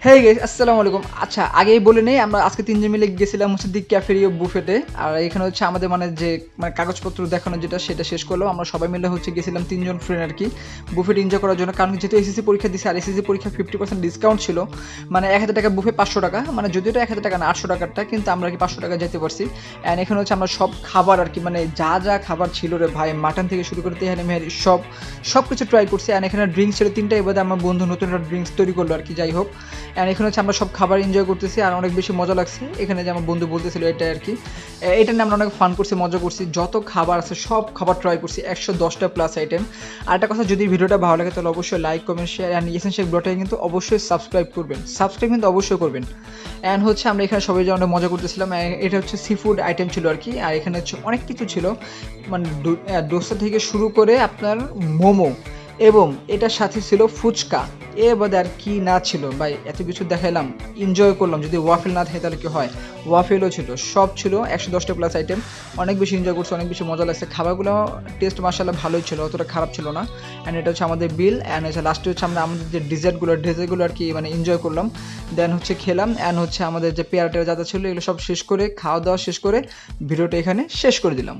Hey guys, আসসালামু আলাইকুম। আচ্ছা, আগেই বলে নেই, আমরা আজকে তিনজন মিলে গেছিলাম হচ্ছে দি ক্যাফেরিও বুফেটে। আর এখানে হচ্ছে আমাদের যে কাগজপত্র দেখানো যেটা সেটা শেষ করলো। আমরা সবাই মিলে হচ্ছে গেছিলাম তিনজন ফ্রেন্ড আর কি, বুফেট এনজয় করার জন্য। কারণ যেহেতু এসএসসি পরীক্ষা দিচ্ছে আর এসএসসি পরীক্ষা 50% ডিসকাউন্ট ছিল, মানে 1000 টাকা বুফে 500 টাকা, মানে যদিও এটা 1000 টাকা না 800 টাকারটা, কিন্তু আমরা আর কি 500 টাকা যেতে পারছি। অ্যান্ড এখানে হচ্ছে আমরা সব খাবার আর কি, মানে যা যা খাবার ছিল রে ভাই, মাটন থেকে শুরু করে তেহারি মেহারি সব কিছু ট্রাই করছি। অ্যান্ড এখানে ড্রিঙ্কস ছিল 3টা, এবার আমার বন্ধু নতুন একটা ড্রিঙ্কস তৈরি করলো আর কি, যাই হোক। অ্যান্ড এখানে হচ্ছে আমরা সব খাবার এনজয় করতেছি আর অনেক বেশি মজা লাগছে। এখানে যে আমার বন্ধু বলতেছিল এটা আর কি, এটা নিয়ে আমরা অনেক ফান করছি, মজা করছি। যত খাবার আছে সব খাবার ট্রাই করছি, 110টা প্লাস আইটেম। আর একটা কথা, যদি ভিডিওটা ভালো লাগে তাহলে অবশ্যই like comment share and essential ব্লগটাকে কিন্তু অবশ্যই সাবস্ক্রাইব কিন্তু অবশ্যই করবেন। অ্যান্ড হচ্ছে আমরা এখানে সবাই যে অনেক মজা করতেছিলাম। এটা হচ্ছে সি ফুড আইটেম ছিল আর কি। আর এখানে হচ্ছে অনেক কিছু ছিল, মানে ডোসা থেকে শুরু করে আপনার মোমো, এবং এটার সাথে ছিল ফুচকা। এ বাদে আর কি না ছিল ভাই, এত কিছু দেখাইলাম, এনজয় করলাম। যদি ওয়াফেল না থাকে তাহলে কি হয়, ওয়াফেলও ছিল, সব ছিল, 110টা প্লাস আইটেম। অনেক বেশি এনজয় করছে, অনেক বেশি মজা লাগছে। খাবারগুলো টেস্ট মাশাআল্লাহ ভালোই ছিল, অতটা খারাপ ছিল না। অ্যান্ড এটা হচ্ছে আমাদের বিল। অ্যান্ড হচ্ছে লাস্টে হচ্ছে আমরা আমাদের যে ডেজার্টগুলো আর কি মানে এনজয় করলাম। দেন হচ্ছে খেলাম। অ্যান্ড হচ্ছে আমাদের যে পেয়ারা টেয়ারা যা ছিল এগুলো সব শেষ করে, খাওয়া দাওয়া শেষ করে ভিডিওটা এখানে শেষ করে দিলাম।